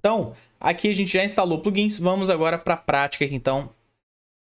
Então, aqui a gente já instalou plugins, vamos agora para a prática aqui, então.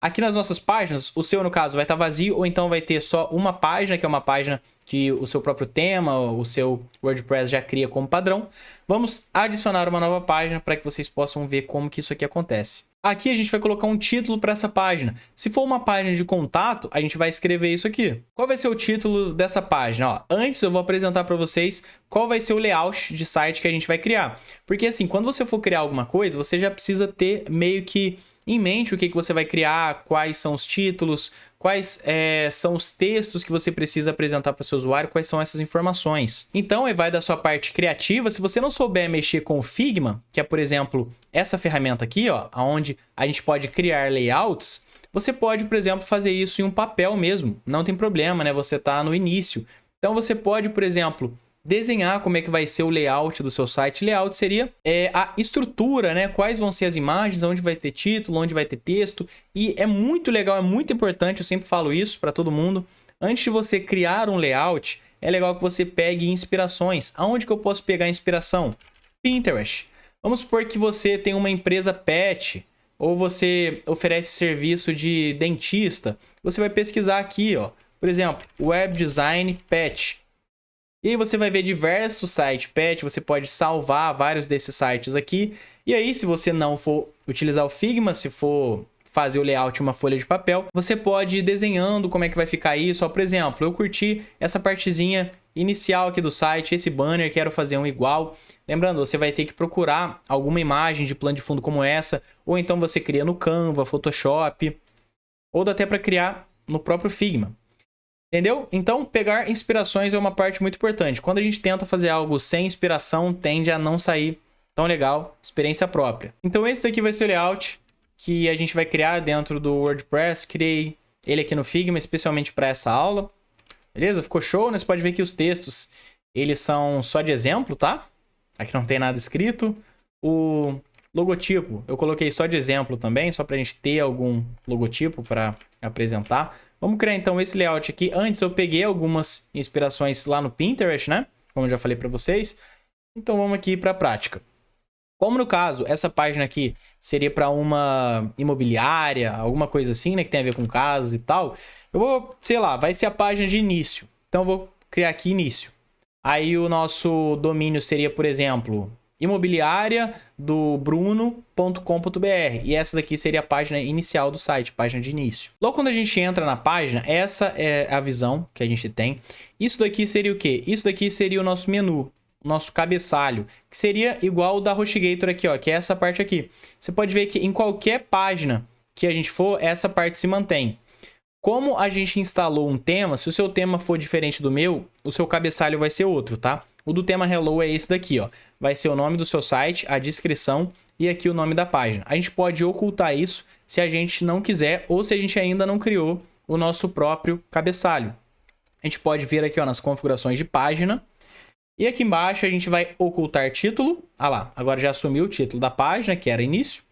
Aqui nas nossas páginas, o seu, no caso, vai estar vazio, ou então vai ter só uma página, que é uma página que o seu próprio tema, o seu WordPress já cria como padrão. Vamos adicionar uma nova página para que vocês possam ver como que isso aqui acontece. Aqui a gente vai colocar um título para essa página. Se for uma página de contato, a gente vai escrever isso aqui. Qual vai ser o título dessa página? Ó, antes eu vou apresentar para vocês qual vai ser o layout de site que a gente vai criar. Porque assim, quando você for criar alguma coisa, você já precisa ter meio que em mente o que você vai criar, quais são os títulos, quais são os textos que você precisa apresentar para o seu usuário, quais são essas informações. Então, vai da sua parte criativa. Se você não souber mexer com o Figma, que é, por exemplo, essa ferramenta aqui, ó, onde a gente pode criar layouts, você pode, por exemplo, fazer isso em um papel mesmo. Não tem problema, né? Você está no início. Então, você pode, por exemplo, desenhar como é que vai ser o layout do seu site. Layout seria a estrutura, né? Quais vão ser as imagens, onde vai ter título, onde vai ter texto. E é muito legal, é muito importante, eu sempre falo isso para todo mundo. Antes de você criar um layout, é legal que você pegue inspirações. Aonde que eu posso pegar inspiração? Pinterest. Vamos supor que você tem uma empresa pet, ou você oferece serviço de dentista. Você vai pesquisar aqui, ó, por exemplo, web design pet. E aí você vai ver diversos sites pet, você pode salvar vários desses sites aqui. E aí, se você não for utilizar o Figma, se for fazer o layout em uma folha de papel, você pode ir desenhando como é que vai ficar isso. Ó, por exemplo, eu curti essa partezinha inicial aqui do site, esse banner, quero fazer um igual. Lembrando, você vai ter que procurar alguma imagem de plano de fundo como essa, ou então você cria no Canva, Photoshop, ou dá até para criar no próprio Figma. Entendeu? Então, pegar inspirações é uma parte muito importante. Quando a gente tenta fazer algo sem inspiração, tende a não sair tão legal, experiência própria. Então, esse daqui vai ser o layout que a gente vai criar dentro do WordPress. Criei ele aqui no Figma, especialmente para essa aula. Beleza? Ficou show, né? Você pode ver que os textos, eles são só de exemplo, tá? Aqui não tem nada escrito. O logotipo, eu coloquei só de exemplo também, só para a gente ter algum logotipo para apresentar. Vamos criar então esse layout aqui. Antes eu peguei algumas inspirações lá no Pinterest, né? Como eu já falei para vocês. Então vamos aqui para a prática. Como no caso, essa página aqui seria para uma imobiliária, alguma coisa assim, né? Que tem a ver com casas e tal. Eu vou, sei lá, vai ser a página de início. Então eu vou criar aqui início. Aí o nosso domínio seria, por exemplo, imobiliária do bruno.com.br. E essa daqui seria a página inicial do site, página de início. Logo quando a gente entra na página, essa é a visão que a gente tem. Isso daqui seria o quê? Isso daqui seria o nosso menu, o nosso cabeçalho, que seria igual o da HostGator aqui, ó, que é essa parte aqui. Você pode ver que em qualquer página que a gente for, essa parte se mantém. Como a gente instalou um tema, se o seu tema for diferente do meu, o seu cabeçalho vai ser outro, tá? O do tema Hello é esse daqui, ó. Vai ser o nome do seu site, a descrição e aqui o nome da página. A gente pode ocultar isso se a gente não quiser ou se a gente ainda não criou o nosso próprio cabeçalho. A gente pode vir aqui, ó, nas configurações de página. E aqui embaixo a gente vai ocultar título. Ah lá, agora já assumiu o título da página, que era início.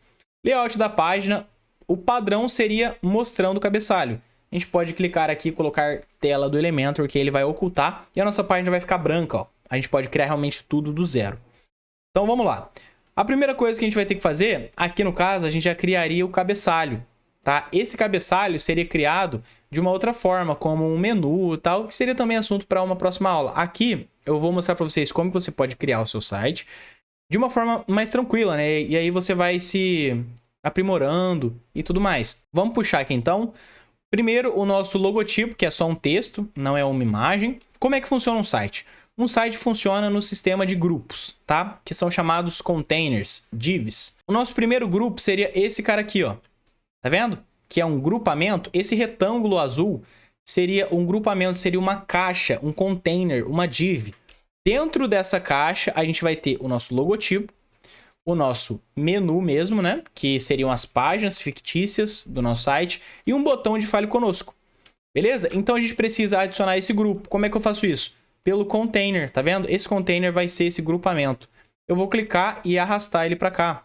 Layout da página, o padrão seria mostrando o cabeçalho. A gente pode clicar aqui e colocar tela do Elementor, que ele vai ocultar. E a nossa página vai ficar branca, ó. A gente pode criar realmente tudo do zero. Então vamos lá. A primeira coisa que a gente vai ter que fazer, aqui no caso, a gente já criaria o cabeçalho, tá? Esse cabeçalho seria criado de uma outra forma, como um menu e tal, que seria também assunto para uma próxima aula. Aqui eu vou mostrar para vocês como você pode criar o seu site de uma forma mais tranquila, né? E aí você vai se aprimorando e tudo mais. Vamos puxar aqui então. Primeiro, o nosso logotipo, que é só um texto, não é uma imagem. Como é que funciona um site? Um site funciona no sistema de grupos, tá? Que são chamados containers, divs. O nosso primeiro grupo seria esse cara aqui, ó. Tá vendo? Que é um grupamento. Esse retângulo azul seria um grupamento, seria uma caixa, um container, uma div. Dentro dessa caixa, a gente vai ter o nosso logotipo, o nosso menu mesmo, né? Que seriam as páginas fictícias do nosso site e um botão de Fale Conosco. Beleza? Então a gente precisa adicionar esse grupo. Como é que eu faço isso? Pelo container, tá vendo? Esse container vai ser esse grupamento. Eu vou clicar e arrastar ele para cá.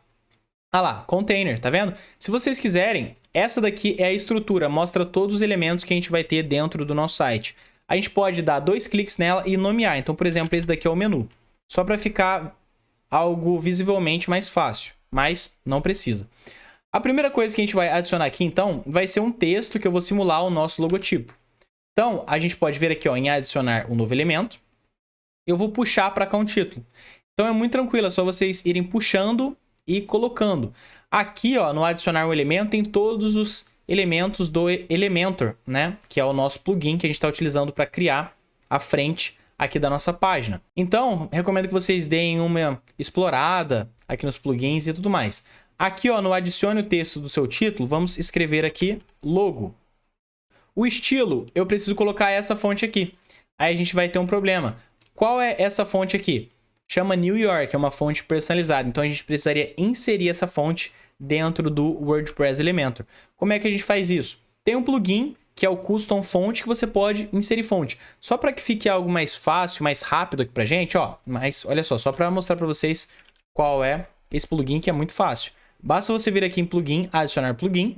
Ah lá, container, tá vendo? Se vocês quiserem, essa daqui é a estrutura, mostra todos os elementos que a gente vai ter dentro do nosso site. A gente pode dar 2 cliques nela e nomear. Então, por exemplo, esse daqui é o menu. Só para ficar algo visivelmente mais fácil, mas não precisa. A primeira coisa que a gente vai adicionar aqui, então, vai ser um texto que eu vou simular o nosso logotipo. Então, a gente pode ver aqui, ó, em adicionar um novo elemento. Eu vou puxar para cá um título. Então, é muito tranquilo, é só vocês irem puxando e colocando. Aqui, ó, no adicionar um elemento, tem todos os elementos do Elementor, né? Que é o nosso plugin que a gente está utilizando para criar a frente aqui da nossa página. Então, recomendo que vocês deem uma explorada aqui nos plugins e tudo mais. Aqui, ó, no adicione o texto do seu título, vamos escrever aqui logo. O estilo, eu preciso colocar essa fonte aqui. Aí a gente vai ter um problema. Qual é essa fonte aqui? Chama New York, é uma fonte personalizada. Então a gente precisaria inserir essa fonte dentro do WordPress Elementor. Como é que a gente faz isso? Tem um plugin que é o Custom Font, que você pode inserir fonte. Só para que fique algo mais fácil, mais rápido aqui pra gente, ó. Mas olha só para mostrar para vocês qual é esse plugin, que é muito fácil. Basta você vir aqui em plugin, adicionar plugin.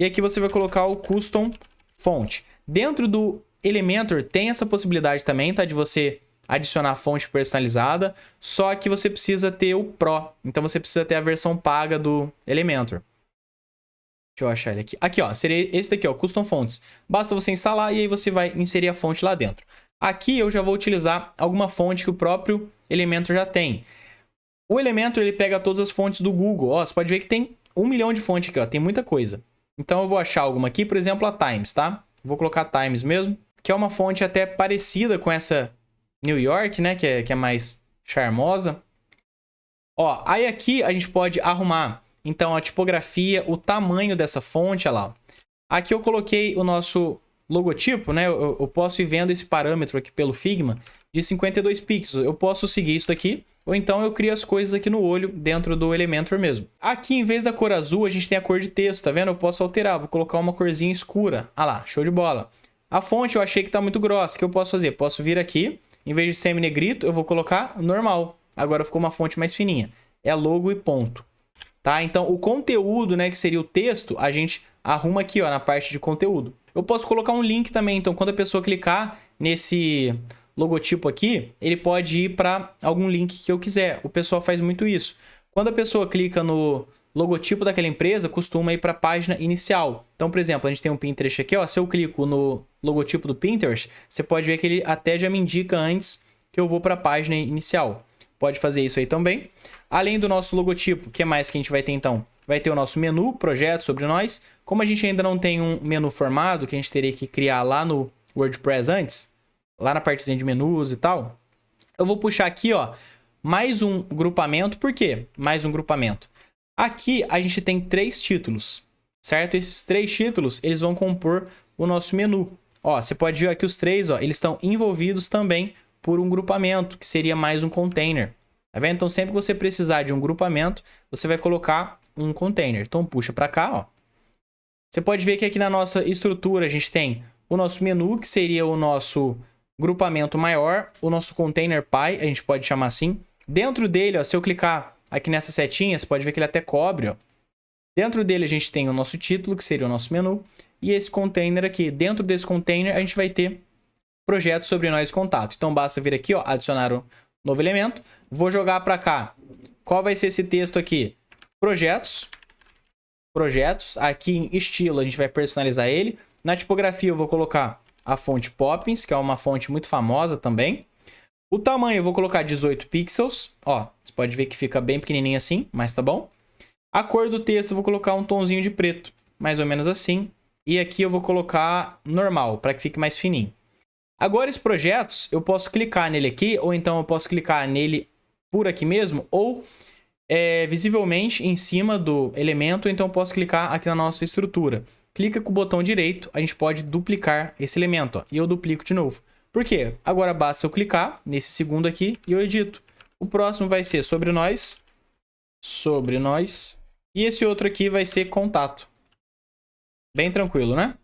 E aqui você vai colocar o Custom Font. Dentro do Elementor tem essa possibilidade também, tá? De você adicionar fonte personalizada. Só que você precisa ter o Pro. Então você precisa ter a versão paga do Elementor. Deixa eu achar ele aqui. Aqui, ó. Seria esse daqui, ó. Custom Fonts. Basta você instalar e aí você vai inserir a fonte lá dentro. Aqui eu já vou utilizar alguma fonte que o próprio Elementor já tem. O Elementor, ele pega todas as fontes do Google. Ó, você pode ver que tem 1 milhão de fontes aqui, ó. Tem muita coisa. Então eu vou achar alguma aqui, por exemplo, a Times, tá? Vou colocar Times mesmo, que é uma fonte até parecida com essa New York, né? Que é mais charmosa. Ó, aí aqui a gente pode arrumar, então, a tipografia, o tamanho dessa fonte, olha lá. Aqui eu coloquei o nosso logotipo, né? Eu posso ir vendo esse parâmetro aqui pelo Figma de 52 pixels. Eu posso seguir isso aqui, ou então eu crio as coisas aqui no olho dentro do Elementor mesmo. Aqui, em vez da cor azul, a gente tem a cor de texto, tá vendo? Eu posso alterar, vou colocar uma corzinha escura. Ah lá, show de bola. A fonte eu achei que tá muito grossa, o que eu posso fazer? Posso vir aqui, em vez de semi-negrito, eu vou colocar normal. Agora ficou uma fonte mais fininha. É logo e ponto. Tá? Então, o conteúdo, né, que seria o texto, a gente arruma aqui, ó, na parte de conteúdo. Eu posso colocar um link também, então, quando a pessoa clicar nesse logotipo aqui, ele pode ir para algum link que eu quiser. O pessoal faz muito isso. Quando a pessoa clica no logotipo daquela empresa, costuma ir para a página inicial. Então, por exemplo, a gente tem um Pinterest aqui, ó. Se eu clico no logotipo do Pinterest, você pode ver que ele até já me indica antes que eu vou para a página inicial. Pode fazer isso aí também. Além do nosso logotipo, o que mais que a gente vai ter então? Vai ter o nosso menu, projeto, sobre nós. Como a gente ainda não tem um menu formado, que a gente teria que criar lá no WordPress antes, lá na partezinha de menus e tal, eu vou puxar aqui, ó, mais um grupamento. Por quê? Mais um grupamento. Aqui a gente tem 3 títulos, certo? Esses 3 títulos, eles vão compor o nosso menu. Ó, você pode ver aqui os 3, ó, eles estão envolvidos também por um grupamento, que seria mais um container. Tá vendo? Então, sempre que você precisar de um grupamento, você vai colocar um container. Então, puxa para cá, ó. Você pode ver que aqui na nossa estrutura a gente tem o nosso menu, que seria o nosso grupamento maior, o nosso container py, a gente pode chamar assim. Dentro dele, ó, se eu clicar aqui nessa setinha, você pode ver que ele até cobre, ó. Dentro dele a gente tem o nosso título, que seria o nosso menu, e esse container aqui. Dentro desse container a gente vai ter projeto sobre nós contato. Então basta vir aqui, ó, adicionar um novo elemento. Vou jogar para cá. Qual vai ser esse texto aqui? Projetos. Projetos. Aqui em estilo a gente vai personalizar ele. Na tipografia eu vou colocar a fonte Poppins, que é uma fonte muito famosa também. O tamanho eu vou colocar 18 pixels. Ó, você pode ver que fica bem pequenininho assim, mas tá bom. A cor do texto eu vou colocar um tonzinho de preto, mais ou menos assim. E aqui eu vou colocar normal, para que fique mais fininho. Agora, esses projetos, eu posso clicar nele aqui, ou então eu posso clicar nele por aqui mesmo, ou visivelmente em cima do elemento, ou então eu posso clicar aqui na nossa estrutura. Clica com o botão direito, a gente pode duplicar esse elemento, ó, e eu duplico de novo. Por quê? Agora basta eu clicar nesse segundo aqui e eu edito. O próximo vai ser sobre nós, e esse outro aqui vai ser contato. Bem tranquilo, né?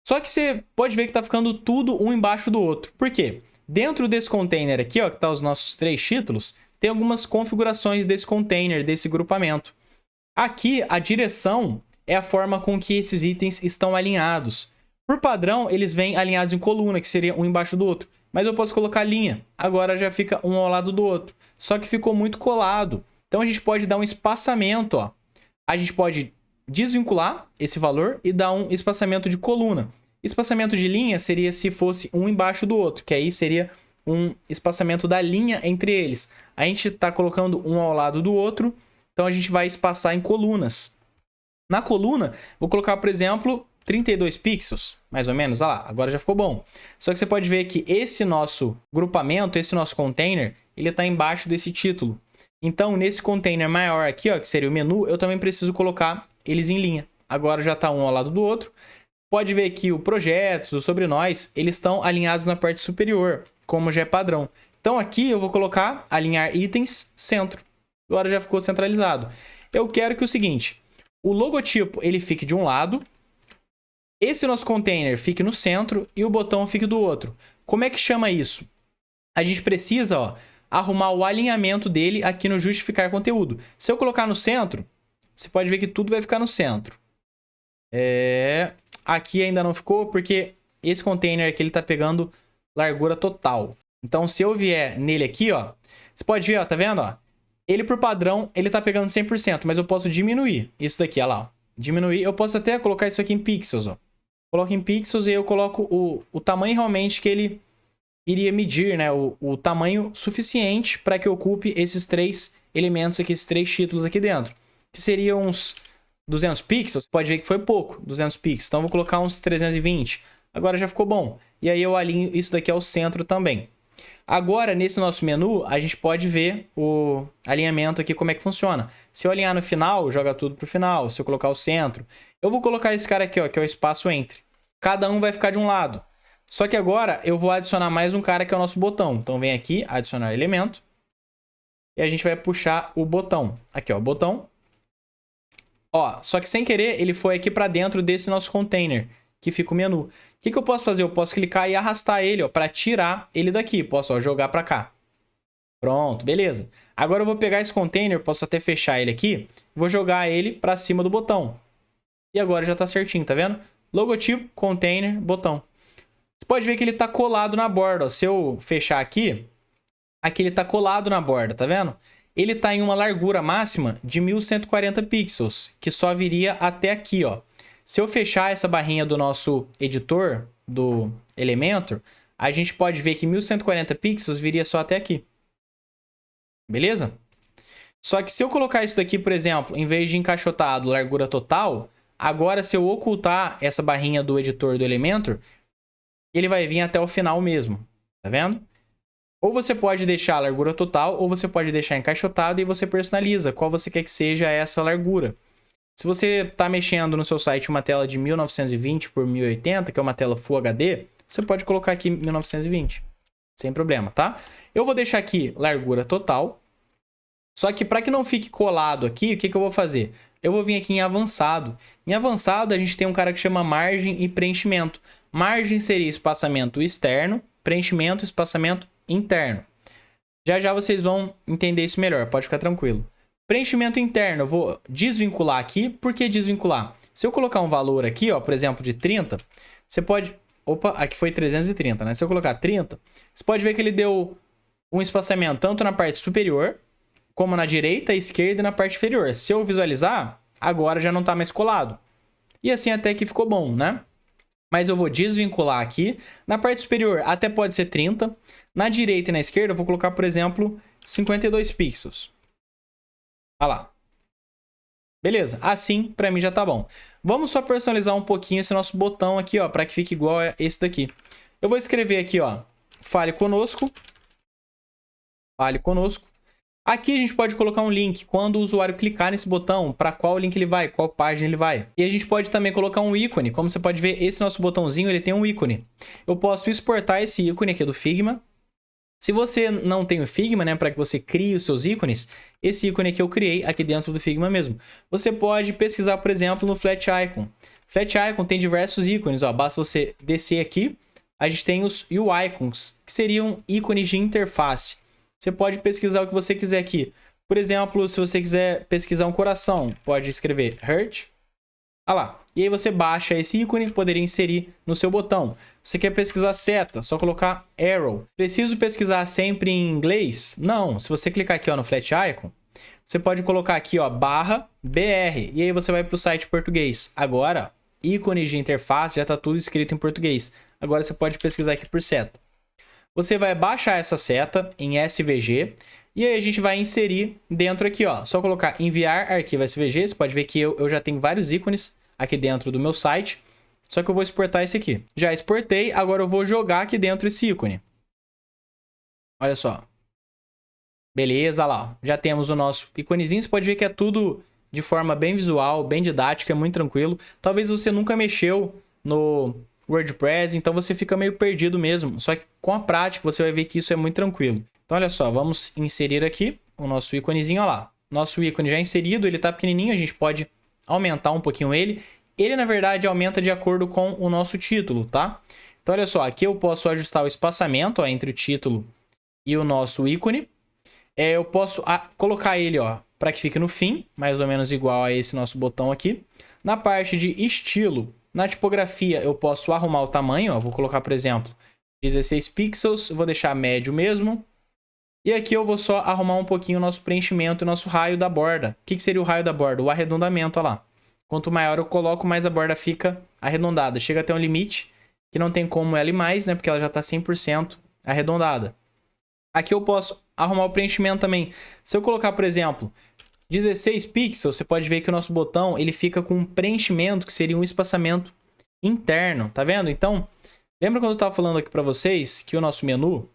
Só que você pode ver que tá ficando tudo um embaixo do outro. Por quê? Dentro desse container aqui, ó, que tá os nossos 3 títulos, tem algumas configurações desse container, desse grupamento. Aqui, a direção é a forma com que esses itens estão alinhados. Por padrão, eles vêm alinhados em coluna, que seria um embaixo do outro. mas eu posso colocar linha. Agora já fica um ao lado do outro. Só que ficou muito colado. Então a gente pode dar um espaçamento, ó. A gente pode desvincular esse valor e dar um espaçamento de coluna. Espaçamento de linha seria se fosse um embaixo do outro, que aí seria um espaçamento da linha entre eles. A gente está colocando um ao lado do outro, então a gente vai espaçar em colunas. Na coluna, vou colocar, por exemplo, 32 pixels, mais ou menos. Ah lá, agora já ficou bom. Só que você pode ver que esse nosso grupamento, esse nosso container, ele está embaixo desse título. Então, nesse container maior aqui, ó, que seria o menu, eu também preciso colocar eles em linha. Agora já está um ao lado do outro. Pode ver que o projetos, o sobre nós, eles estão alinhados na parte superior, como já é padrão. Então aqui eu vou colocar alinhar itens centro. Agora já ficou centralizado. Eu quero que o seguinte, o logotipo ele fique de um lado, esse nosso container fique no centro e o botão fique do outro. Como é que chama isso? A gente precisa, ó, arrumar o alinhamento dele aqui no justificar conteúdo. Se eu colocar no centro, você pode ver que tudo vai ficar no centro. Aqui ainda não ficou porque esse container aqui ele tá pegando largura total. Então se eu vier nele aqui, ó, você pode ver, ó, tá vendo, ó? Ele por padrão, ele tá pegando 100%, mas eu posso diminuir isso daqui, ó lá, ó. Diminuir, eu posso até colocar isso aqui em pixels, ó. Coloco em pixels e eu coloco o tamanho realmente que ele iria medir, né? O tamanho suficiente para que ocupe esses três elementos aqui, esses três títulos aqui dentro. Que seriam uns 200 pixels, pode ver que foi pouco, 200 pixels. Então eu vou colocar uns 320. Agora já ficou bom. E aí eu alinho isso daqui ao centro também. Agora, nesse nosso menu, a gente pode ver o alinhamento aqui, como é que funciona. Se eu alinhar no final, joga tudo pro final. Se eu colocar o centro, eu vou colocar esse cara aqui, ó, que é o espaço entre. Cada um vai ficar de um lado. Só que agora eu vou adicionar mais um cara que é o nosso botão. Então vem aqui, adicionar elemento. E a gente vai puxar o botão. Aqui, ó, botão. Ó, só que sem querer ele foi aqui para dentro desse nosso container, que fica o menu. O que eu posso fazer? Eu posso clicar e arrastar ele, ó, para tirar ele daqui. Posso, ó, jogar para cá. Pronto, beleza. Agora eu vou pegar esse container, posso até fechar ele aqui, vou jogar ele para cima do botão. E agora já tá certinho, tá vendo? Logotipo, container, botão. Você pode ver que ele tá colado na borda, ó. Se eu fechar aqui, aqui ele tá colado na borda, tá vendo? Ele tá em uma largura máxima de 1140 pixels, que só viria até aqui, ó. Se eu fechar essa barrinha do nosso editor, do Elementor, a gente pode ver que 1140 pixels viria só até aqui. Beleza? Só que se eu colocar isso daqui, por exemplo, em vez de encaixotado, largura total, agora se eu ocultar essa barrinha do editor do Elementor, ele vai vir até o final mesmo. Tá vendo? Ou você pode deixar a largura total, ou você pode deixar encaixotado e você personaliza qual você quer que seja essa largura. Se você está mexendo no seu site uma tela de 1920 por 1080, que é uma tela Full HD, você pode colocar aqui 1920, sem problema, tá? Eu vou deixar aqui largura total, só que para que não fique colado aqui, o que eu vou fazer? Eu vou vir aqui em avançado. Em avançado, a gente tem um cara que chama margem e preenchimento. Margem seria espaçamento externo, preenchimento, espaçamento interno. Já já vocês vão entender isso melhor, pode ficar tranquilo. Preenchimento interno, eu vou desvincular aqui. Por que desvincular? Se eu colocar um valor aqui, ó, por exemplo, de 30, você pode... Opa, aqui foi 330, né? Se eu colocar 30, você pode ver que ele deu um espaçamento tanto na parte superior, como na direita, esquerda e na parte inferior. Se eu visualizar, agora já não está mais colado. E assim até que ficou bom, né? Mas eu vou desvincular aqui. Na parte superior até pode ser 30. Na direita e na esquerda eu vou colocar, por exemplo, 52 pixels. Olha lá. Beleza, assim pra mim já tá bom. Vamos só personalizar um pouquinho esse nosso botão aqui, ó, para que fique igual a esse daqui. Eu vou escrever aqui, ó, fale conosco. Fale conosco. Aqui a gente pode colocar um link quando o usuário clicar nesse botão, para qual link ele vai, qual página ele vai. E a gente pode também colocar um ícone. Como você pode ver, esse nosso botãozinho ele tem um ícone. Eu posso exportar esse ícone aqui do Figma. Se você não tem o Figma, né, para que você crie os seus ícones, esse ícone aqui eu criei aqui dentro do Figma mesmo. Você pode pesquisar, por exemplo, no Flat Icon. Flat Icon tem diversos ícones, ó, basta você descer aqui. A gente tem os UI-icons, que seriam ícones de interface. Você pode pesquisar o que você quiser aqui. Por exemplo, se você quiser pesquisar um coração, pode escrever Heart. Ah lá. E aí você baixa esse ícone, poderia inserir no seu botão. Você quer pesquisar seta, só colocar arrow. Preciso pesquisar sempre em inglês? Não. Se você clicar aqui ó, no flat icon, você pode colocar aqui ó, /br. E aí você vai para o site português. Agora, ícones de interface já está tudo escrito em português. Agora você pode pesquisar aqui por seta. Você vai baixar essa seta em SVG. E aí a gente vai inserir dentro aqui, ó. Só colocar enviar arquivo SVG. Você pode ver que eu já tenho vários ícones aqui dentro do meu site. Só que eu vou exportar esse aqui. Já exportei, agora eu vou jogar aqui dentro esse ícone. Olha só. Beleza, lá. Ó. Já temos o nosso íconezinho. Você pode ver que é tudo de forma bem visual, bem didática, é muito tranquilo. Talvez você nunca mexeu no WordPress, então você fica meio perdido mesmo. Só que com a prática você vai ver que isso é muito tranquilo. Então, olha só, vamos inserir aqui o nosso íconezinho, olha lá. Nosso ícone já inserido, ele tá pequenininho, a gente pode aumentar um pouquinho ele. Ele, na verdade, aumenta de acordo com o nosso título, tá? Então, olha só, aqui eu posso ajustar o espaçamento ó, entre o título e o nosso ícone. Eu posso colocar ele, ó, para que fique no fim, mais ou menos igual a esse nosso botão aqui. Na parte de estilo, na tipografia, eu posso arrumar o tamanho, ó, vou colocar, por exemplo, 16 pixels, vou deixar médio mesmo. E aqui eu vou só arrumar um pouquinho o nosso preenchimento e o nosso raio da borda. O que seria o raio da borda? O arredondamento, olha lá. Quanto maior eu coloco, mais a borda fica arredondada. Chega até um limite que não tem como ela ir mais, né? Porque ela já está 100% arredondada. Aqui eu posso arrumar o preenchimento também. Se eu colocar, por exemplo, 16 pixels, você pode ver que o nosso botão ele fica com um preenchimento que seria um espaçamento interno, tá vendo? Então, lembra quando eu estava falando aqui para vocês que o nosso menu,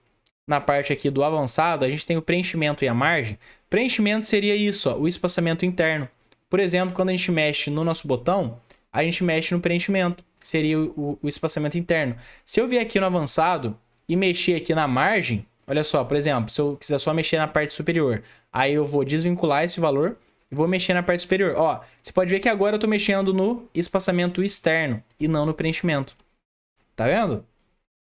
na parte aqui do avançado, a gente tem o preenchimento e a margem. Preenchimento seria isso, ó, o espaçamento interno. Por exemplo, quando a gente mexe no nosso botão, a gente mexe no preenchimento, que seria o espaçamento interno. Se eu vier aqui no avançado e mexer aqui na margem, olha só, por exemplo, se eu quiser só mexer na parte superior, aí eu vou desvincular esse valor e vou mexer na parte superior. Ó, você pode ver que agora eu estou mexendo no espaçamento externo e não no preenchimento. Tá vendo?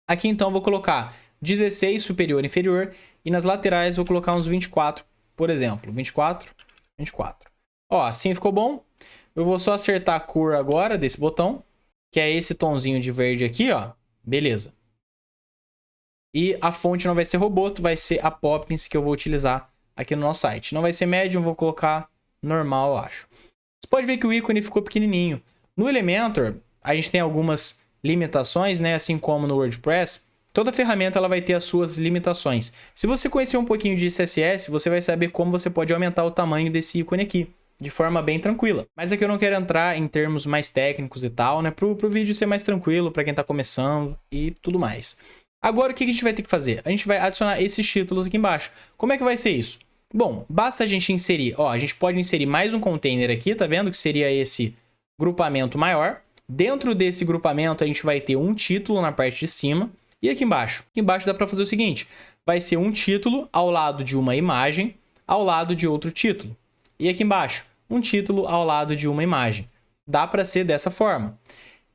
Aqui então eu vou colocar 16 superior e inferior e nas laterais vou colocar uns 24, por exemplo. 24, 24. Ó, assim ficou bom. Eu vou só acertar a cor agora desse botão, que é esse tonzinho de verde aqui, ó. Beleza. E a fonte não vai ser Roboto, vai ser a Poppins que eu vou utilizar aqui no nosso site. Não vai ser Medium, vou colocar normal, eu acho. Você pode ver que o ícone ficou pequenininho. No Elementor, a gente tem algumas limitações, né? Assim como no WordPress, toda ferramenta ela vai ter as suas limitações. Se você conhecer um pouquinho de CSS, você vai saber como você pode aumentar o tamanho desse ícone aqui, de forma bem tranquila. Mas aqui eu não quero entrar em termos mais técnicos e tal, né? Pro vídeo ser mais tranquilo, para quem tá começando e tudo mais. Agora, o que a gente vai ter que fazer? A gente vai adicionar esses títulos aqui embaixo. Como é que vai ser isso? Bom, basta a gente inserir... Ó, a gente pode inserir mais um container aqui, tá vendo? Que seria esse grupamento maior. Dentro desse grupamento, a gente vai ter um título na parte de cima. E aqui embaixo? Aqui embaixo dá para fazer o seguinte. Vai ser um título ao lado de uma imagem, ao lado de outro título. E aqui embaixo, um título ao lado de uma imagem. Dá para ser dessa forma.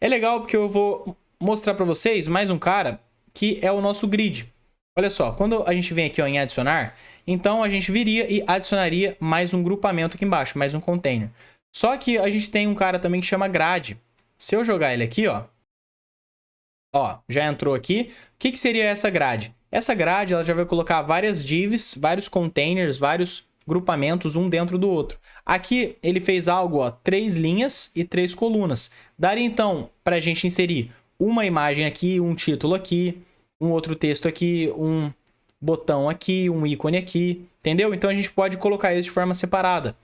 É legal porque eu vou mostrar para vocês mais um cara... que é o nosso grid. Olha só, quando a gente vem aqui ó, em adicionar, então a gente viria e adicionaria mais um grupamento aqui embaixo, mais um container. Só que a gente tem um cara também que chama grade. Se eu jogar ele aqui, ó, já entrou aqui. O que seria essa grade? Essa grade ela já vai colocar várias divs, vários containers, vários grupamentos um dentro do outro. Aqui ele fez algo, ó, 3 linhas e 3 colunas. Daria então para a gente inserir uma imagem aqui, um título aqui, um outro texto aqui, um botão aqui, um ícone aqui, entendeu? Então a gente pode colocar eles de forma separada.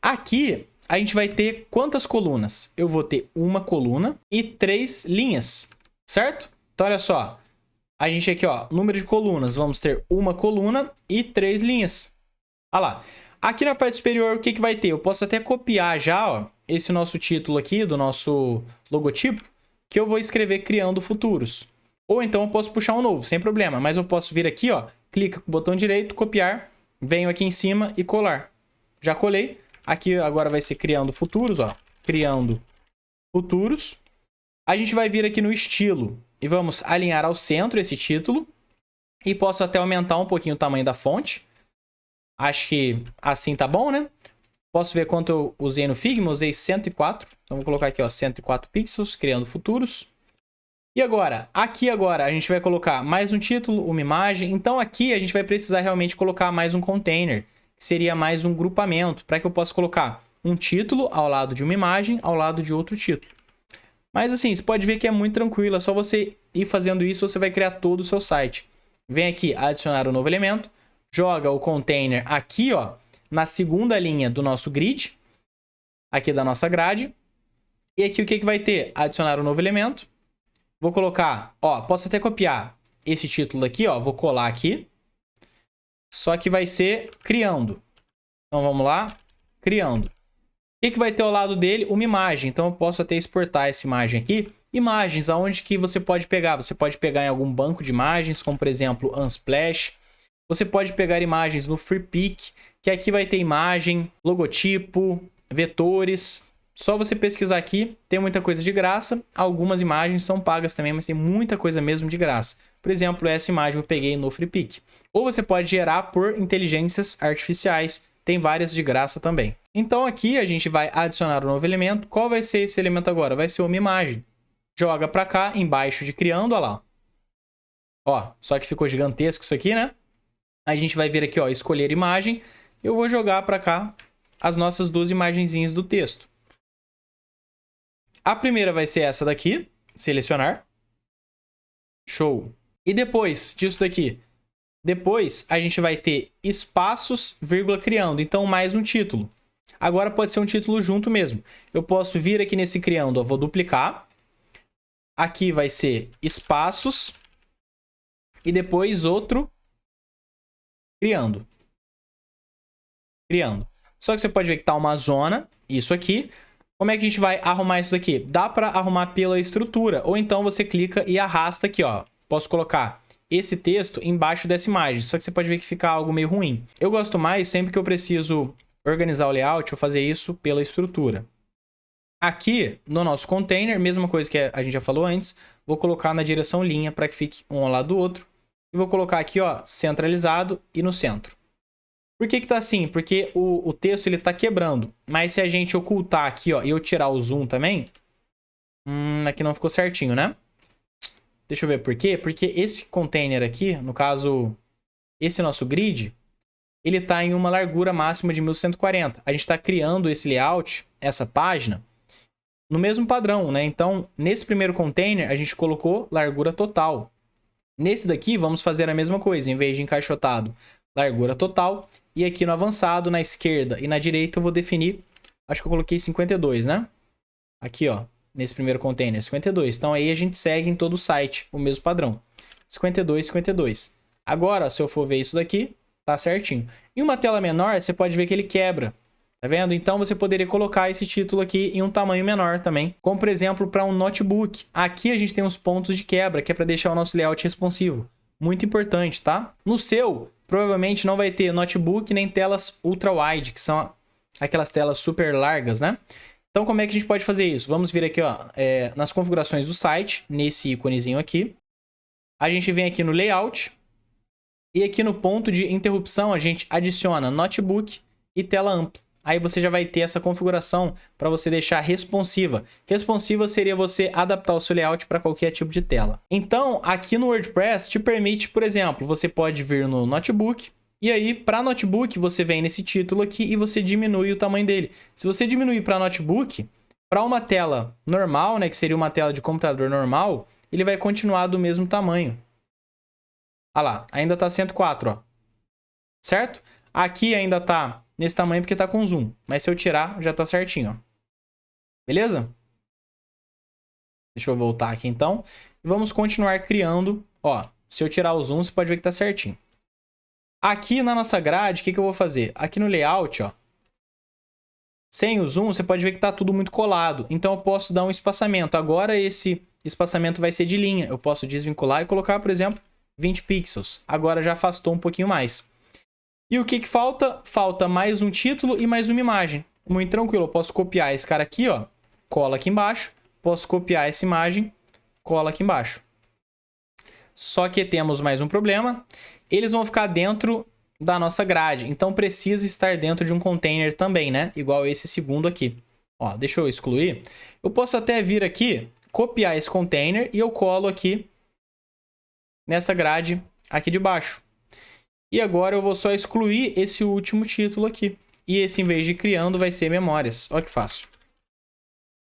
Aqui a gente vai ter quantas colunas? Eu vou ter uma coluna e 3 linhas, certo? Então olha só, a gente aqui, ó, número de colunas, vamos ter uma coluna e 3 linhas. Olha lá. Aqui na parte superior, o que vai ter? Eu posso até copiar já, ó, esse nosso título aqui do nosso logotipo, que eu vou escrever criando futuros. Ou então eu posso puxar um novo, sem problema. Mas eu posso vir aqui, ó, clica com o botão direito, copiar, venho aqui em cima e colar. Já colei. Aqui agora vai ser criando futuros, ó. Criando futuros. A gente vai vir aqui no estilo e vamos alinhar ao centro esse título. E posso até aumentar um pouquinho o tamanho da fonte. Acho que assim tá bom, né? Posso ver quanto eu usei no Figma, usei 104. Então, vou colocar aqui, ó, 104 pixels, criando futuros. E agora, aqui agora, a gente vai colocar mais um título, uma imagem. Então, aqui a gente vai precisar realmente colocar mais um container, que seria mais um grupamento, para que eu possa colocar um título ao lado de uma imagem, ao lado de outro título. Mas assim, você pode ver que é muito tranquilo, é só você ir fazendo isso, você vai criar todo o seu site. Vem aqui, adicionar um novo elemento, joga o container aqui, ó, na segunda linha do nosso grid, aqui da nossa grade. E aqui o que vai ter? Adicionar um novo elemento. Vou colocar, ó, posso até copiar esse título aqui, ó, vou colar aqui. Só que vai ser criando. Então vamos lá, criando. O que vai ter ao lado dele? Uma imagem. Então eu posso até exportar essa imagem aqui. Imagens, aonde que você pode pegar? Você pode pegar em algum banco de imagens, como por exemplo Unsplash. Você pode pegar imagens no Freepik, que aqui vai ter imagem, logotipo, vetores. Só você pesquisar aqui, tem muita coisa de graça. Algumas imagens são pagas também, mas tem muita coisa mesmo de graça. Por exemplo, essa imagem eu peguei no Freepik. Ou você pode gerar por inteligências artificiais. Tem várias de graça também. Então aqui a gente vai adicionar um novo elemento. Qual vai ser esse elemento agora? Vai ser uma imagem. Joga para cá, embaixo de criando, ó lá. Ó, só que ficou gigantesco isso aqui, né? A gente vai vir aqui, ó, escolher imagem. Eu vou jogar para cá as nossas duas imagenzinhas do texto. A primeira vai ser essa daqui, selecionar. Show. E depois disso daqui, depois a gente vai ter espaços, vírgula, criando. Então, mais um título. Agora pode ser um título junto mesmo. Eu posso vir aqui nesse criando, ó, vou duplicar. Aqui vai ser espaços. E depois outro criando. Criando. Só que você pode ver que tá uma zona, isso aqui. Como é que a gente vai arrumar isso daqui? Dá para arrumar pela estrutura. Ou então você clica e arrasta aqui, ó. Posso colocar esse texto embaixo dessa imagem. Só que você pode ver que fica algo meio ruim. Eu gosto mais, sempre que eu preciso organizar o layout, eu fazer isso pela estrutura. Aqui, no nosso container, mesma coisa que a gente já falou antes. Vou colocar na direção linha para que fique um ao lado do outro. E vou colocar aqui, ó, centralizado e no centro. Por que que tá assim? Porque o texto ele tá quebrando. Mas se a gente ocultar aqui, ó, e eu tirar o zoom também, aqui não ficou certinho, né? Deixa eu ver por quê. Porque esse container aqui, no caso, esse nosso grid, ele tá em uma largura máxima de 1140. A gente tá criando esse layout, essa página, no mesmo padrão, né? Então, nesse primeiro container, a gente colocou largura total. Nesse daqui, vamos fazer a mesma coisa. Em vez de encaixotado, largura total. E aqui no avançado, na esquerda e na direita, eu vou definir... Acho que eu coloquei 52, né? Aqui, ó. Nesse primeiro container, 52. Então, aí a gente segue em todo o site o mesmo padrão. 52, 52. Agora, se eu for ver isso daqui, tá certinho. Em uma tela menor, você pode ver que ele quebra. Tá vendo? Então, você poderia colocar esse título aqui em um tamanho menor também. Como, por exemplo, para um notebook. Aqui a gente tem uns pontos de quebra, que é para deixar o nosso layout responsivo. Muito importante, tá? No seu... Provavelmente não vai ter notebook nem telas ultra-wide, que são aquelas telas super largas, né? Então, como é que a gente pode fazer isso? Vamos vir aqui, ó, nas configurações do site, nesse íconezinho aqui. A gente vem aqui no Layout. E aqui no ponto de interrupção, a gente adiciona notebook e tela ampla. Aí você já vai ter essa configuração para você deixar responsiva. Responsiva seria você adaptar o seu layout para qualquer tipo de tela. Então, aqui no WordPress te permite, por exemplo, você pode vir no notebook. E aí, para notebook, você vem nesse título aqui e você diminui o tamanho dele. Se você diminuir para notebook, para uma tela normal, né, que seria uma tela de computador normal, ele vai continuar do mesmo tamanho. Olha lá, ainda está 104, ó. Certo? Aqui ainda está nesse tamanho porque tá com zoom. Mas se eu tirar, já tá certinho, ó. Beleza? Deixa eu voltar aqui, então. E vamos continuar criando. Ó, se eu tirar o zoom, você pode ver que tá certinho. Aqui na nossa grade, o que eu vou fazer? Aqui no layout, ó. Sem o zoom, você pode ver que tá tudo muito colado. Então, eu posso dar um espaçamento. Agora, esse espaçamento vai ser de linha. Eu posso desvincular e colocar, por exemplo, 20 pixels. Agora, já afastou um pouquinho mais. E o que que falta? Falta mais um título e mais uma imagem. Muito tranquilo, eu posso copiar esse cara aqui, ó, cola aqui embaixo. Posso copiar essa imagem, cola aqui embaixo. Só que temos mais um problema. Eles vão ficar dentro da nossa grade, então precisa estar dentro de um container também, né? Igual esse segundo aqui. Ó, deixa eu excluir. Eu posso até vir aqui, copiar esse container e eu colo aqui nessa grade aqui de baixo. E agora eu vou só excluir esse último título aqui. E esse, em vez de criando, vai ser memórias. Olha que fácil.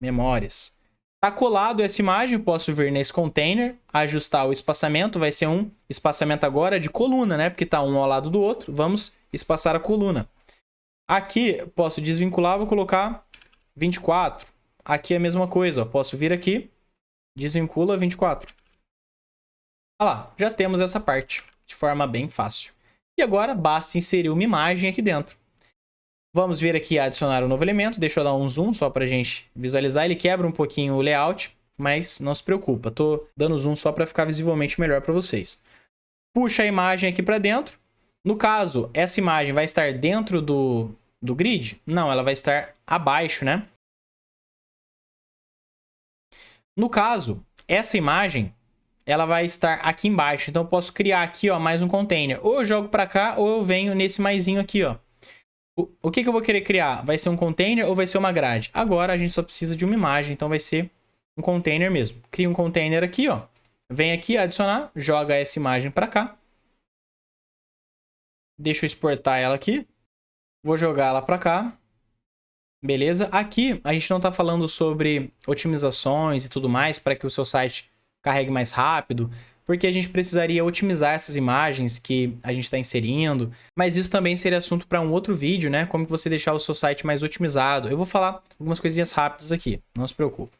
Memórias. Tá colado essa imagem, posso vir nesse container, ajustar o espaçamento, vai ser um espaçamento agora de coluna, né? Porque tá um ao lado do outro, vamos espaçar a coluna. Aqui, posso desvincular, vou colocar 24. Aqui é a mesma coisa, ó. Posso vir aqui, desvincula 24. Olha lá, já temos essa parte, de forma bem fácil. E agora, basta inserir uma imagem aqui dentro. Vamos vir aqui adicionar um novo elemento. Deixa eu dar um zoom só para a gente visualizar. Ele quebra um pouquinho o layout, mas não se preocupa. Tô dando zoom só para ficar visivelmente melhor para vocês. Puxa a imagem aqui para dentro. No caso, essa imagem vai estar dentro do grid? Não, ela vai estar abaixo, né? No caso, essa imagem, ela vai estar aqui embaixo. Então eu posso criar aqui, ó, mais um container. Ou eu jogo para cá, ou eu venho nesse maisinho aqui, ó. O que eu vou querer criar? Vai ser um container ou vai ser uma grade? Agora a gente só precisa de uma imagem, então vai ser um container mesmo. Cria um container aqui, ó. Vem aqui, adicionar, joga essa imagem para cá. Deixa eu exportar ela aqui. Vou jogar ela para cá. Beleza? Aqui a gente não está falando sobre otimizações e tudo mais para que o seu site carregue mais rápido, porque a gente precisaria otimizar essas imagens que a gente está inserindo, mas isso também seria assunto para um outro vídeo, né? Como que você deixar o seu site mais otimizado. Eu vou falar algumas coisinhas rápidas aqui, não se preocupe.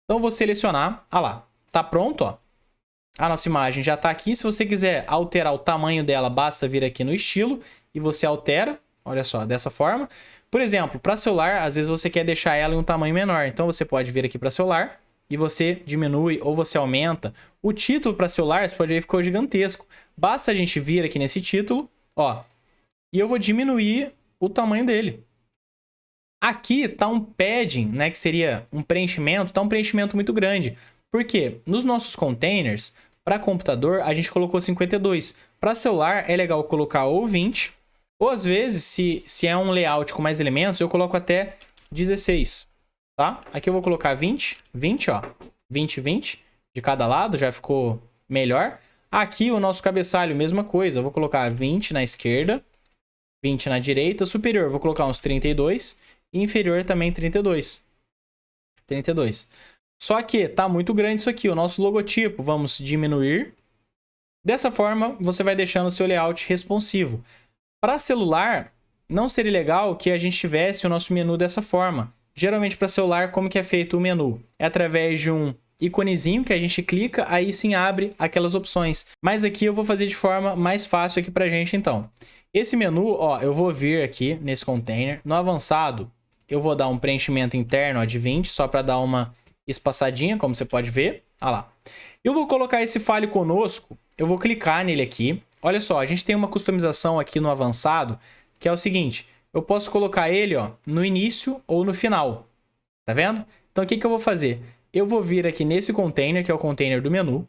Então eu vou selecionar, lá, tá pronto, ó. A nossa imagem já está aqui. Se você quiser alterar o tamanho dela, basta vir aqui no estilo e você altera, olha só, dessa forma. Por exemplo, para celular, às vezes você quer deixar ela em um tamanho menor, então você pode vir aqui para celular e você diminui ou você aumenta. O título para celular, você pode ver que ficou gigantesco. Basta a gente vir aqui nesse título, ó, e eu vou diminuir o tamanho dele. Aqui tá um padding, né, que seria um preenchimento, tá um preenchimento muito grande. Por quê? Nos nossos containers, para computador, a gente colocou 52. Para celular, é legal colocar ou 20, ou às vezes, se é um layout com mais elementos, eu coloco até 16. Tá? Aqui eu vou colocar 20, ó, 20, 20 de cada lado, já ficou melhor. Aqui o nosso cabeçalho, mesma coisa, eu vou colocar 20 na esquerda, 20 na direita, superior vou colocar uns 32 e inferior também 32. 32. Só que tá muito grande isso aqui, o nosso logotipo, vamos diminuir. Dessa forma, você vai deixando o seu layout responsivo. Para celular, não seria legal que a gente tivesse o nosso menu dessa forma. Geralmente para celular, como que é feito o menu? É através de um iconezinho que a gente clica, aí sim abre aquelas opções. Mas aqui eu vou fazer de forma mais fácil aqui pra gente então. Esse menu, ó, eu vou vir aqui nesse container. No avançado, eu vou dar um preenchimento interno, ó, de 20, só para dar uma espaçadinha, como você pode ver. Olha lá. Eu vou colocar esse Fale Conosco, eu vou clicar nele aqui. Olha só, a gente tem uma customização aqui no avançado, que é o seguinte... Eu posso colocar ele, ó, no início ou no final. Tá vendo? Então, o que eu vou fazer? Eu vou vir aqui nesse container, que é o container do menu,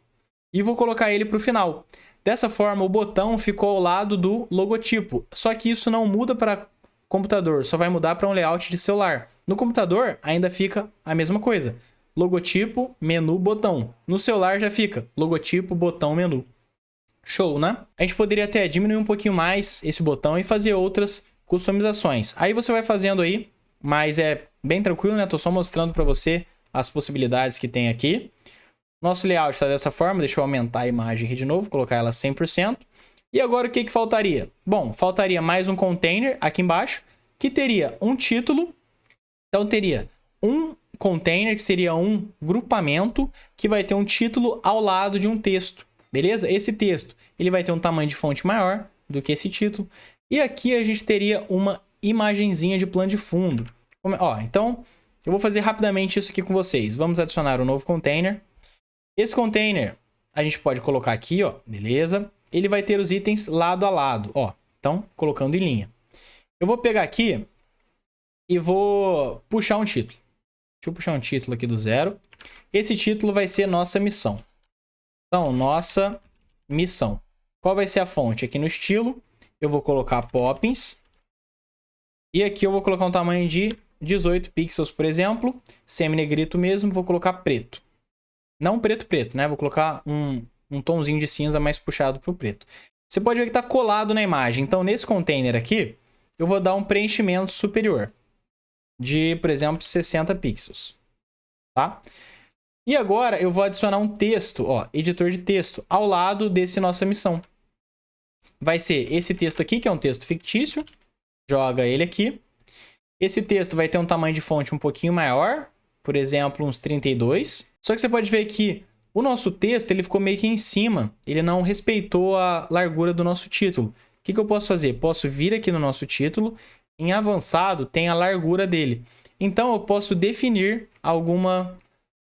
e vou colocar ele para o final. Dessa forma, o botão ficou ao lado do logotipo. Só que isso não muda para computador, só vai mudar para um layout de celular. No computador, ainda fica a mesma coisa. Logotipo, menu, botão. No celular já fica logotipo, botão, menu. Show, né? A gente poderia até diminuir um pouquinho mais esse botão e fazer outras customizações. Aí você vai fazendo aí, mas é bem tranquilo, né? Tô só mostrando para você as possibilidades que tem aqui. Nosso layout está dessa forma, deixa eu aumentar a imagem aqui de novo, colocar ela 100%. E agora o que faltaria? Bom, faltaria mais um container aqui embaixo, que teria um título. Então teria um container, que seria um grupamento, que vai ter um título ao lado de um texto, beleza? Esse texto, ele vai ter um tamanho de fonte maior do que esse título. E aqui a gente teria uma imagenzinha de plano de fundo. Ó, então, eu vou fazer rapidamente isso aqui com vocês. Vamos adicionar um novo container. Esse container, a gente pode colocar aqui, ó, beleza? Ele vai ter os itens lado a lado, ó. Então, colocando em linha. Eu vou pegar aqui e vou puxar um título. Deixa eu puxar um título aqui do zero. Esse título vai ser nossa missão. Então, nossa missão. Qual vai ser a fonte? Aqui no estilo, eu vou colocar Poppins. E aqui eu vou colocar um tamanho de 18 pixels, por exemplo, semi-negrito mesmo, vou colocar preto. Não preto, né? Vou colocar um tomzinho de cinza mais puxado pro preto. Você pode ver que tá colado na imagem. Então, nesse container aqui, eu vou dar um preenchimento superior de, por exemplo, 60 pixels, tá? E agora eu vou adicionar um texto, ó, editor de texto, ao lado desse nossa missão. Vai ser esse texto aqui, que é um texto fictício. Joga ele aqui. Esse texto vai ter um tamanho de fonte um pouquinho maior, por exemplo, uns 32. Só que você pode ver que o nosso texto ele ficou meio que em cima. Ele não respeitou a largura do nosso título. O que eu posso fazer? Posso vir aqui no nosso título. Em avançado tem a largura dele. Então eu posso definir alguma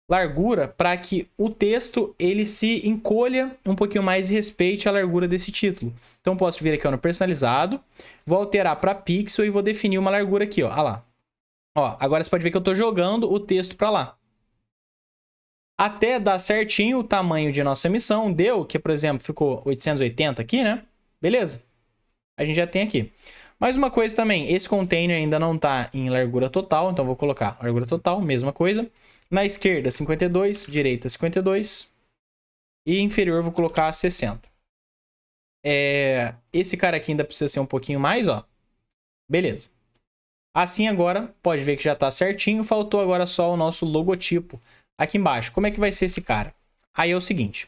largura para que o texto ele se encolha um pouquinho mais e respeite a largura desse título. Então posso vir aqui ó, no personalizado, vou alterar para pixel e vou definir uma largura aqui, ó. Ah lá. Ó, agora você pode ver que eu estou jogando o texto para lá. Até dar certinho o tamanho de nossa missão, deu que, por exemplo, ficou 880 aqui, né? Beleza. A gente já tem aqui. Mais uma coisa também, esse container ainda não está em largura total, então vou colocar largura total, mesma coisa. Na esquerda, 52, direita, 52. E inferior, vou colocar 60. Esse cara aqui ainda precisa ser um pouquinho mais, ó. Beleza. Assim agora, pode ver que já está certinho, faltou agora só o nosso logotipo aqui embaixo. Como é que vai ser esse cara? Aí é o seguinte,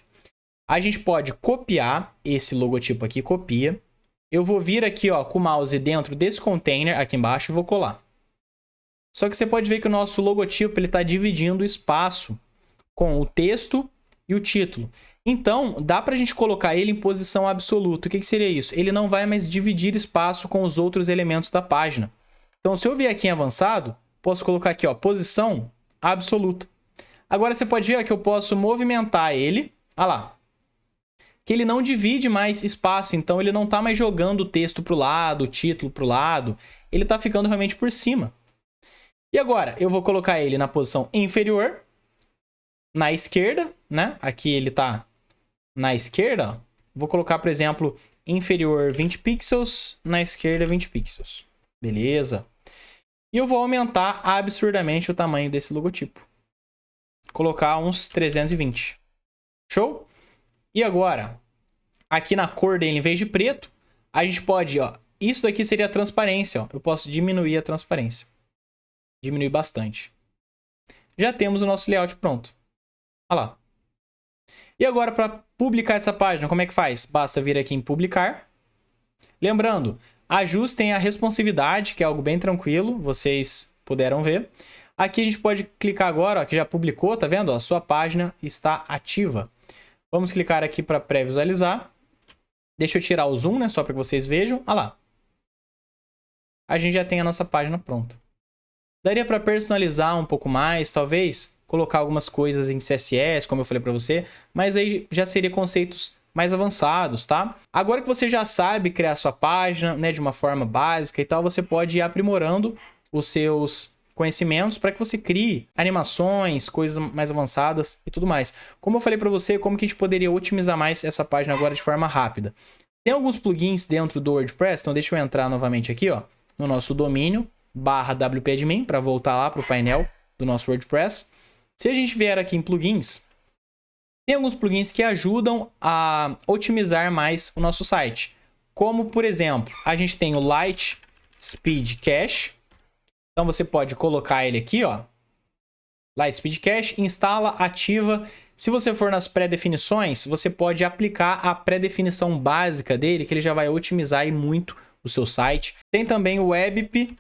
a gente pode copiar esse logotipo aqui, copia. Eu vou vir aqui ó, com o mouse dentro desse container aqui embaixo e vou colar. Só que você pode ver que o nosso logotipo está dividindo o espaço com o texto e o título. Então, dá para a gente colocar ele em posição absoluta. O que seria isso? Ele não vai mais dividir espaço com os outros elementos da página. Então, se eu vier aqui em avançado, posso colocar aqui ó, posição absoluta. Agora você pode ver ó, que eu posso movimentar ele. Olha lá. Que ele não divide mais espaço, então ele não está mais jogando o texto para o lado, o título para o lado. Ele está ficando realmente por cima. E agora, eu vou colocar ele na posição inferior, na esquerda, né? Aqui ele está na esquerda. Ó. Vou colocar, por exemplo, inferior 20 pixels, na esquerda 20 pixels. Beleza. E eu vou aumentar absurdamente o tamanho desse logotipo. Colocar uns 320. Show? E agora, aqui na cor dele, em vez de preto, a gente pode, ó, isso daqui seria a transparência, ó. Eu posso diminuir a transparência. Diminuir bastante. Já temos o nosso layout pronto. Olha lá. E agora, para publicar essa página, como é que faz? Basta vir aqui em publicar. Lembrando, ajustem a responsividade, que é algo bem tranquilo, vocês puderam ver. Aqui a gente pode clicar agora, ó, que já publicou, tá vendo? Ó, sua página está ativa. Vamos clicar aqui para pré-visualizar. Deixa eu tirar o zoom, né? Só para que vocês vejam. Olha lá. A gente já tem a nossa página pronta. Daria para personalizar um pouco mais, talvez colocar algumas coisas em CSS, como eu falei para você, mas aí já seria conceitos mais avançados, tá? Agora que você já sabe criar sua página, né, de uma forma básica e tal, você pode ir aprimorando os seus conhecimentos para que você crie animações, coisas mais avançadas e tudo mais. Como eu falei para você, como que a gente poderia otimizar mais essa página agora de forma rápida? Tem alguns plugins dentro do WordPress, então deixa eu entrar novamente aqui, ó, no nosso domínio, /wp-admin, para voltar lá para o painel do nosso WordPress. Se a gente vier aqui em plugins, tem alguns plugins que ajudam a otimizar mais o nosso site. Como, por exemplo, a gente tem o Light Speed Cache. Então você pode colocar ele aqui, ó. Light Speed Cache, instala, ativa. Se você for nas pré-definições, você pode aplicar a pré-definição básica dele, que ele já vai otimizar aí muito o seu site. Tem também o WebP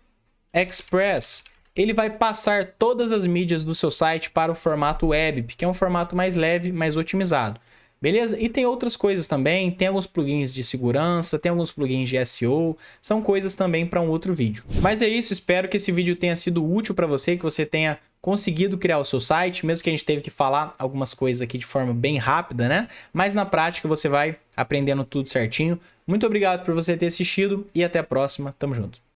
Express. Ele vai passar todas as mídias do seu site para o formato WebP, que é um formato mais leve, mais otimizado. Beleza? E tem outras coisas também, tem alguns plugins de segurança, tem alguns plugins de SEO, são coisas também para um outro vídeo. Mas é isso, espero que esse vídeo tenha sido útil para você, que você tenha conseguido criar o seu site, mesmo que a gente teve que falar algumas coisas aqui de forma bem rápida, né? Mas na prática você vai aprendendo tudo certinho. Muito obrigado por você ter assistido e até a próxima. Tamo junto.